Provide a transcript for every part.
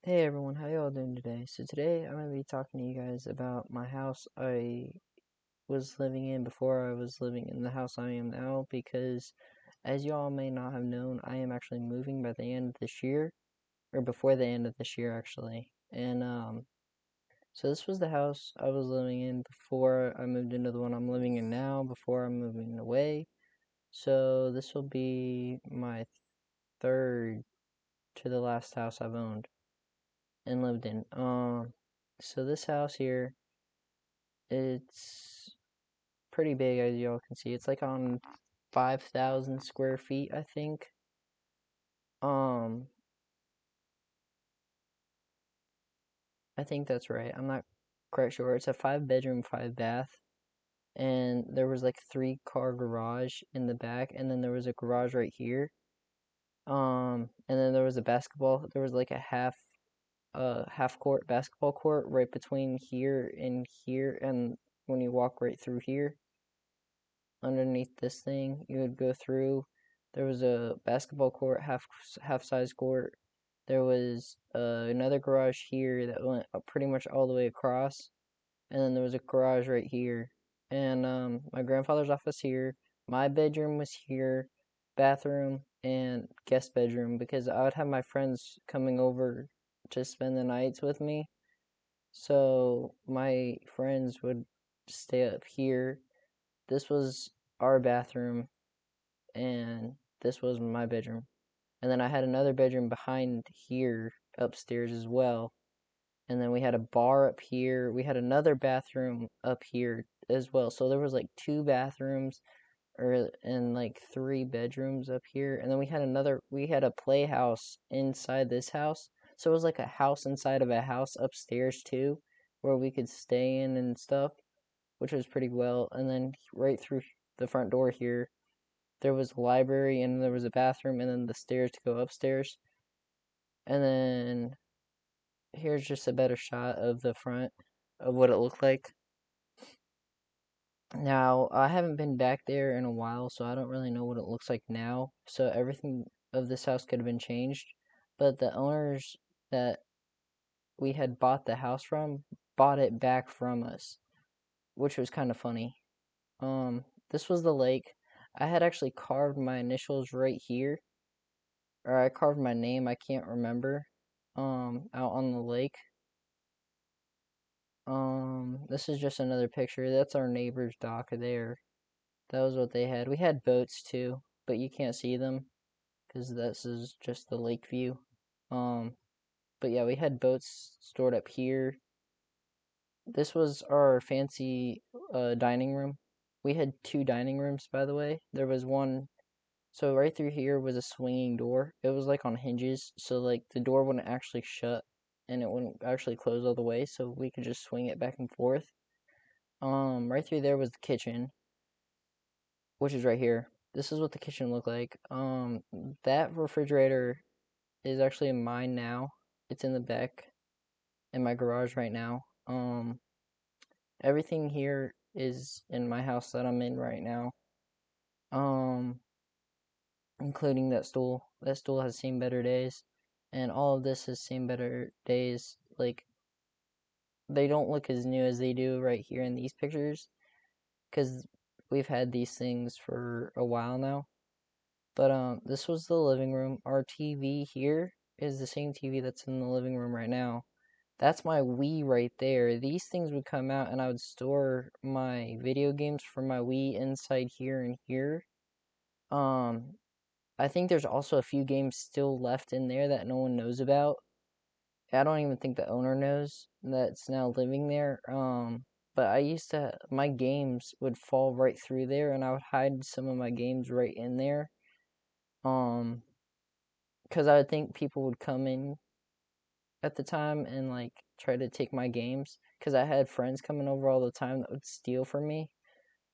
Hey everyone, how y'all doing today? So today I'm going to be talking to you guys about my house I was living in before I was living in the house I am now because as y'all may not have known, I am actually moving by the end of this year, or before the end of this year actually. So this was the house I was living in before I moved into the one I'm living in now, before I'm moving away. So this will be my third to the last house I've owned and lived in. So this house here, it's pretty big as y'all can see. It's like on 5,000 square feet, I think. Um, I think that's right. I'm not quite sure. It's a 5 bedroom, 5 bath, and there was like 3 car garage in the back, and then there was a garage right here. And then there was a basketball. There was like a half court basketball court right between here, and when you walk right through here, underneath this thing, you would go through. There was a basketball court, half size court. There was another garage here that went pretty much all the way across, and then there was a garage right here. And my grandfather's office here. My bedroom was here, bathroom and guest bedroom because I would have my friends coming over to spend the nights with me. So my friends would stay up here. This was our bathroom, and this was my bedroom. And then I had another bedroom behind here upstairs as well. And then we had a bar up here. We had another bathroom up here as well. So there was like 2 bathrooms or and like 3 bedrooms up here. And then we had a playhouse inside this house. So it was like a house inside of a house upstairs too, where we could stay in and stuff, which was pretty well. And then right through the front door here, there was a library and there was a bathroom and then the stairs to go upstairs. And then here's just a better shot of the front of what it looked like. Now, I haven't been back there in a while, so I don't really know what it looks like now. So everything of this house could have been changed. But the owners that we had bought the house from bought it back from us, which was kind of funny. This was the lake. I had actually carved my initials right here, or I carved my name, I can't remember, out on the lake. This is just another picture. That's our neighbor's dock there. That was what they had. We had boats too, but you can't see them because this is just the lake view. Um, but yeah, we had boats stored up here. This was our fancy dining room. We had 2 dining rooms, by the way. There was one, so right through here was a swinging door. It was like on hinges, so like the door wouldn't actually shut and it wouldn't actually close all the way, so we could just swing it back and forth. Right through there was the kitchen, which is right here. This is what the kitchen looked like. That refrigerator is actually mine now. It's in the back in my garage right now. Everything here is in my house that I'm in right now. Um, Including that stool. That stool has seen better days, and all of this has seen better days. Like they don't look as new as they do right here in these pictures, because we've had these things for a while now. But this was the living room. Our TV here is the same TV that's in the living room right now. That's my Wii right there. These things would come out and I would store my video games from my Wii inside here and here. Um, I think there's also a few games still left in there that no one knows about. I don't even think the owner knows that's now living there. But I used to, my games would fall right through there and I would hide some of my games right in there. Um, because I would think people would come in at the time and like try to take my games because I had friends coming over all the time that would steal from me.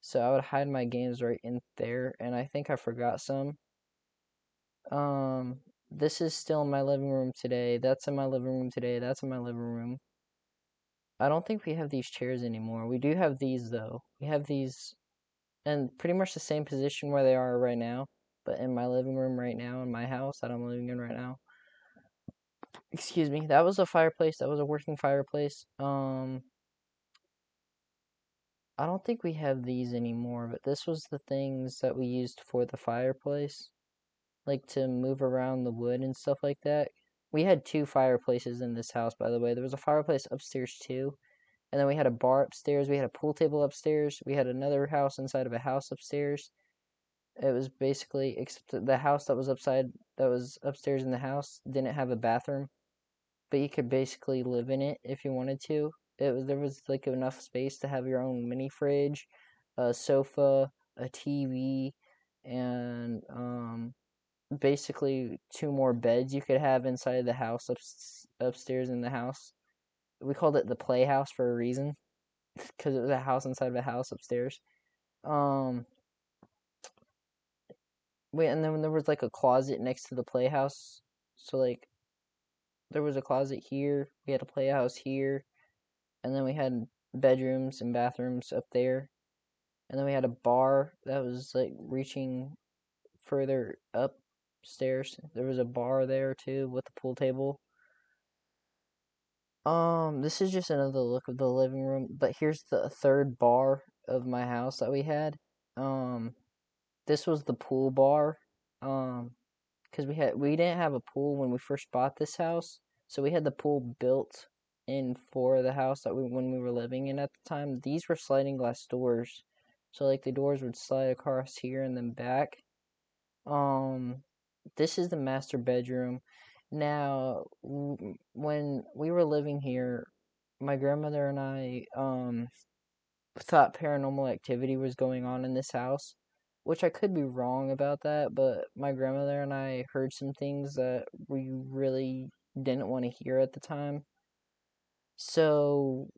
So I would hide my games right in there, and I think I forgot some. Um, this is still in my living room today. That's in my living room today. That's in my living room. I don't think we have these chairs anymore. We do have these though. We have these in pretty much the same position where they are right now, but in my living room right now in my house that I'm living in right now. excuse me, that was a fireplace. That was a working fireplace. I don't think we have these anymore, but this was the things that we used for the fireplace, like to move around the wood and stuff like that. We had two fireplaces in this house, by the way. There was a fireplace upstairs too, and then we had a bar upstairs. We had a pool table upstairs. We had another house inside of a house upstairs. It was basically, except the house that was upstairs in the house didn't have a bathroom, but you could basically live in it if you wanted to. There was like enough space to have your own mini fridge, a sofa, a TV, and basically two more beds you could have inside the house upstairs in the house. We called it the playhouse for a reason because it was a house inside of a house upstairs. Um, and then there was like a closet next to the playhouse. So like there was a closet here. We had a playhouse here, and then we had bedrooms and bathrooms up there. And then we had a bar that was like reaching further upstairs. There was a bar there too with the pool table. This is just another look of the living room, but here's the third bar of my house that we had. Um, this was the pool bar. Um, because we didn't have a pool when we first bought this house, so we had the pool built in for the house that we when we were living in at the time. These were sliding glass doors, so like the doors would slide across here and then back. Um, this is the master bedroom. Now, when we were living here, my grandmother and I thought paranormal activity was going on in this house, which I could be wrong about that, but my grandmother and I heard some things that we really didn't want to hear at the time. So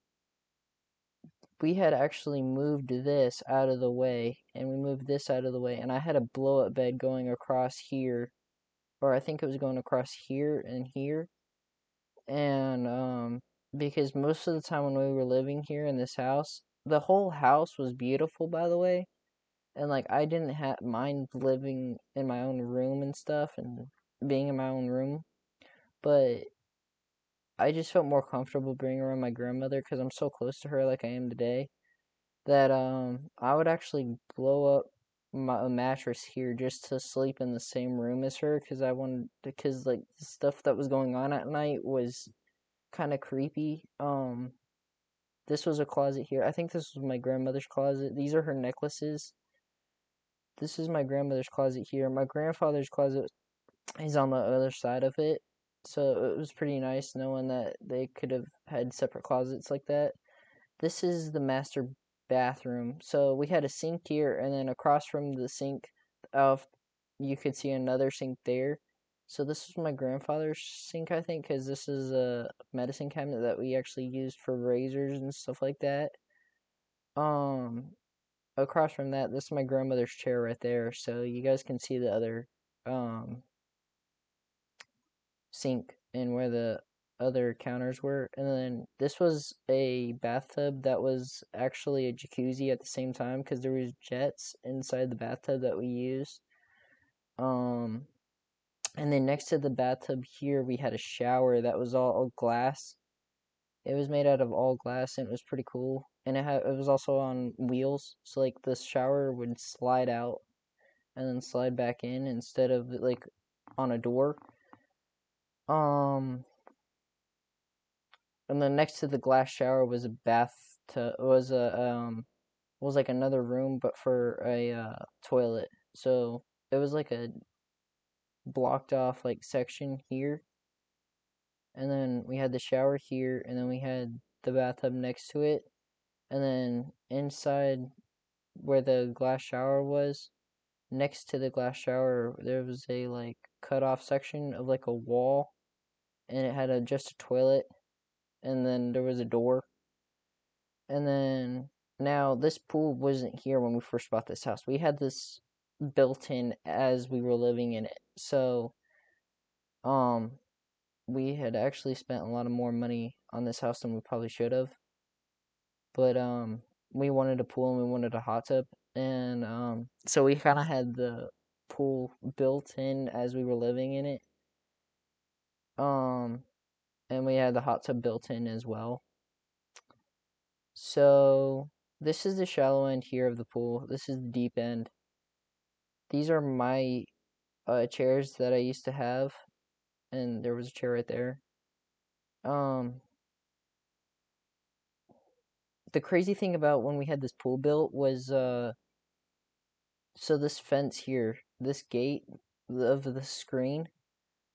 we had actually moved this out of the way, and we moved this out of the way, and I had a blow up bed going across here, or I think it was going across here and here. And because most of the time when we were living here in this house, the whole house was beautiful, by the way, and like I didn't mind living in my own room and stuff and being in my own room, but I just felt more comfortable being around my grandmother because I'm so close to her like I am today that I would actually blow up a mattress here just to sleep in the same room as her because like the stuff that was going on at night was kind of creepy. This was a closet here. I think this was my grandmother's closet. These are her necklaces. This is my grandmother's closet here. My grandfather's closet is on the other side of it. So it was pretty nice knowing that they could have had separate closets like that. This is the master bathroom. So we had a sink here, and then across from the sink, uh, you could see another sink there. So this was my grandfather's sink, I think, because this is a medicine cabinet that we actually used for razors and stuff like that. Um, Across from that, this is my grandmother's chair right there. So you guys can see the other um sink and where the other counters were. And then this was a bathtub that was actually a jacuzzi at the same time because there was jets inside the bathtub that we used. Um, and then next to the bathtub here, we had a shower that was all glass. It was made out of all glass and it was pretty cool. And it was also on wheels, so like the shower would slide out and then slide back in instead of like on a door. Um, and then next to the glass shower was a bathtub. Was like another room, but for a toilet. So it was like a blocked off like section here, and then we had the shower here, and then we had the bathtub next to it, and then inside where the glass shower was, next to the glass shower, there was a like cut off section of like a wall, and it had just a toilet, and then there was a door. And then now this pool wasn't here when we first bought this house. We had this built in as we were living in it. So, um, we had actually spent a lot of more money on this house than we probably should have. But we wanted a pool and we wanted a hot tub, and so we kind of had the pool built in as we were living in it. and we had the hot tub built in as well. So this is the shallow end here of the pool. This is the deep end. These are my chairs that I used to have, and there was a chair right there. The crazy thing about when we had this pool built was so this fence here, this gate of the screen,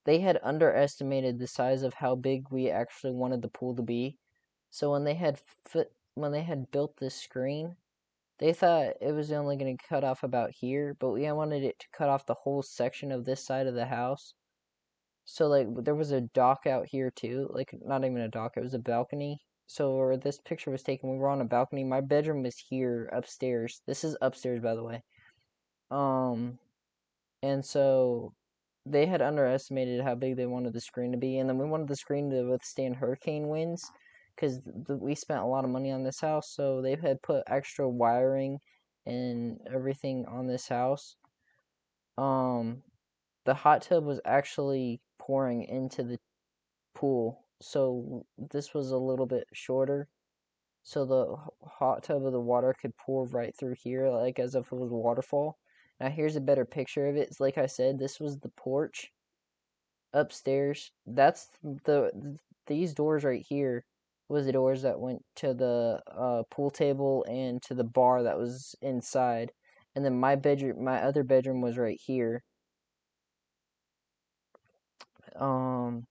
they had underestimated the size of how big we actually wanted the pool to be. So when they had built this screen, they thought it was only going to cut off about here, but we wanted it to cut off the whole section of this side of the house. So like there was a dock out here too, like not even a dock, it was a balcony. So where this picture was taken, we were on a balcony. My bedroom was here upstairs. This is upstairs, by the way. Um, and so they had underestimated how big they wanted the screen to be, and then we wanted the screen to withstand hurricane winds because we spent a lot of money on this house. So they had put extra wiring and everything on this house. The hot tub was actually pouring into the pool, so this was a little bit shorter. So the hot tub of the water could pour right through here, like as if it was a waterfall. Now here's a better picture of it. It's like I said, this was the porch upstairs. That's these doors right here was the doors that went to the pool table and to the bar that was inside. And then my other bedroom was right here. Um,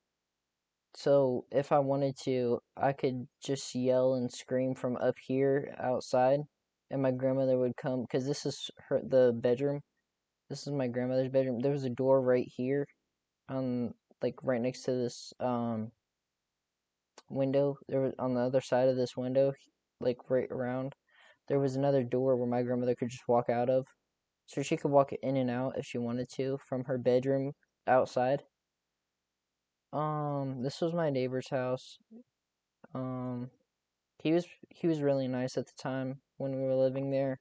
So if I wanted to, I could just yell and scream from up here outside, and my grandmother would come because this is the bedroom. This is my grandmother's bedroom. There was a door right here, on like right next to this window. There was on the other side of this window, like right around. There was another door where my grandmother could just walk out of, so she could walk in and out if she wanted to from her bedroom outside. This was my neighbor's house. Um, he was really nice at the time when we were living there.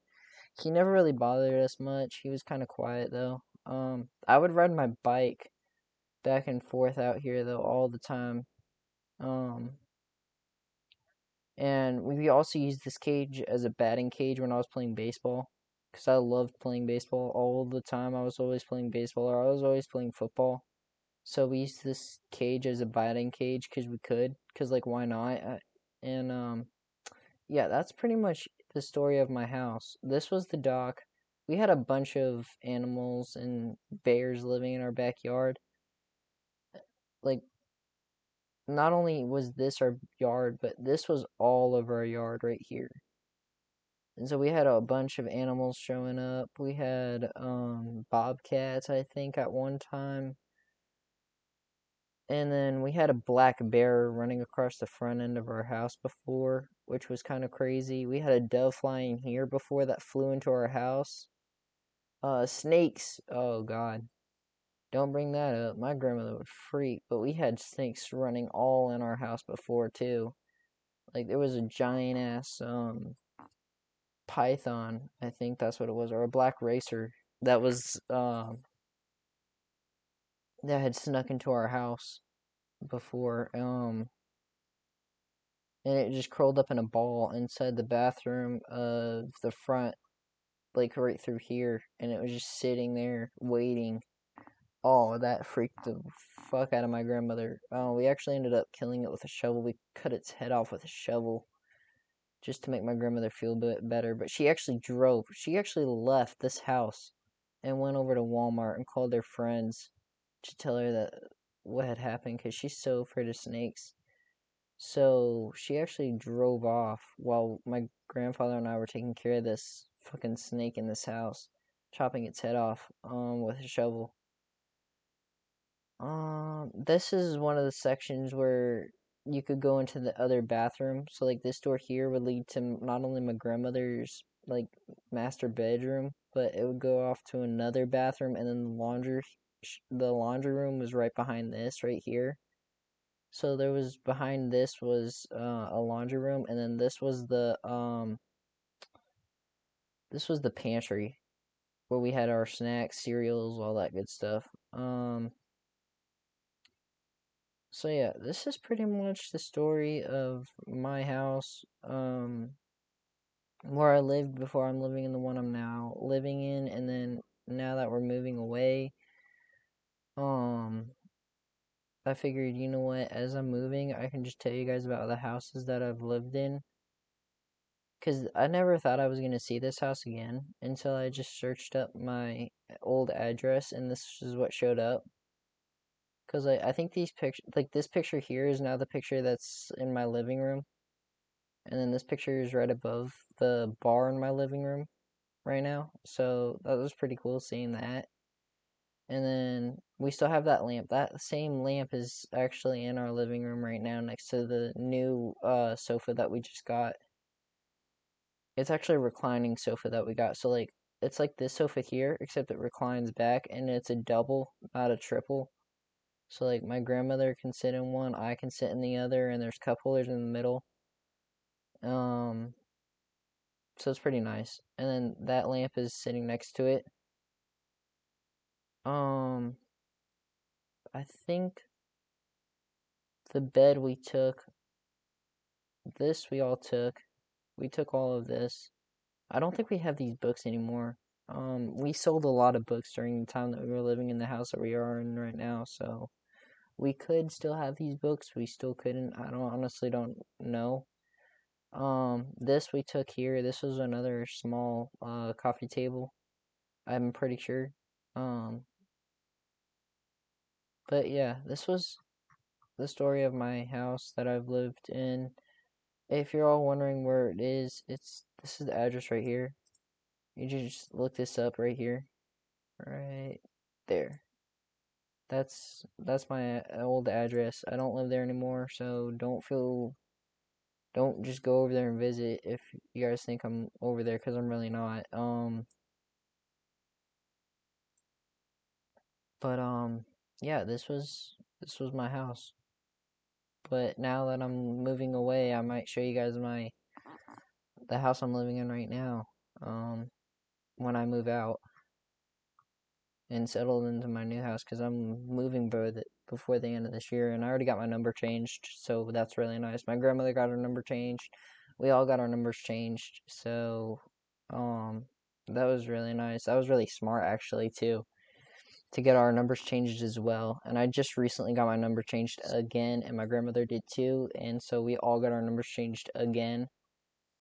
He never really bothered us much. He was kind of quiet though. I would ride my bike back and forth out here though all the time. Um, and we also used this cage as a batting cage when I was playing baseball because I loved playing baseball all the time. I was always playing baseball or I was always playing football. So we used this cage as a batting cage because we could, because like why not? And yeah, that's pretty much the story of my house. This was the dock. We had a bunch of animals and bears living in our backyard. Like, not only was this our yard, but this was all of our yard right here. And so we had a bunch of animals showing up. We had bobcats, I think, at one time. And then we had a black bear running across the front end of our house before, which was kind of crazy. We had a dove flying here before that flew into our house. Snakes. Oh God, don't bring that up. My grandmother would freak. But we had snakes running all in our house before too. Like there was a giant ass python. I think that's what it was, or a black racer that was that had snuck into our house before. And it just curled up in a ball inside the bathroom of the front, like right through here, and it was just sitting there waiting. Oh, that freaked the fuck out of my grandmother. Oh, we actually ended up killing it with a shovel. We cut its head off with a shovel just to make my grandmother feel a bit better. But she actually drove. She actually left this house and went over to Walmart and called their friends to tell her that what had happened because she's so afraid of snakes. So she actually drove off while my grandfather and I were taking care of this fucking snake in this house, chopping its head off with a shovel. This is one of the sections where you could go into the other bathroom. So like this door here would lead to not only my grandmother's like master bedroom, but it would go off to another bathroom, and then the laundry room was right behind this right here. So there was behind this was a laundry room, and then this was the pantry where we had our snacks, cereals, all that good stuff. So yeah, this is pretty much the story of my house, where I lived before I'm living in the one I'm now living in, and then now that we're moving away, um, I figured, you know what, as I'm moving, I can just tell you guys about the houses that I've lived in. Because I never thought I was going to see this house again until I just searched up my old address and this is what showed up. Because I think these pictures, like this picture here is now the picture that's in my living room. And then this picture is right above the bar in my living room right now. So that was pretty cool seeing that. And then we still have that lamp. That same lamp is actually in our living room right now next to the new sofa that we just got. It's actually a reclining sofa that we got. So like it's like this sofa here, except it reclines back and it's a double, not a triple. So like my grandmother can sit in one, I can sit in the other, and there's cup holders in the middle. Um, so it's pretty nice. And then that lamp is sitting next to it. Um, I think the bed we took, this we all took. We took all of this. I don't think we have these books anymore. We sold a lot of books during the time that we were living in the house that we are in right now, so we could still have these books. We still couldn't. I don't honestly don't know. This we took here. This was another small coffee table. I'm pretty sure. Um, but yeah, this was the story of my house that I've lived in. If you're all wondering where it is, this is the address right here. You just look this up right here, right there. That's my old address. I don't live there anymore, so don't just go over there and visit if you guys think I'm over there, because I'm really not. But yeah, this was my house. But now that I'm moving away, I might show you guys the house I'm living in right now. Um, when I move out and settle into my new house, because I'm moving before the end of this year, and I already got my number changed, so that's really nice. My grandmother got her number changed. We all got our numbers changed, so um, that was really nice. That was really smart, actually, too, to get our numbers changed as well. And I just recently got my number changed again, and my grandmother did too, and so we all got our numbers changed again.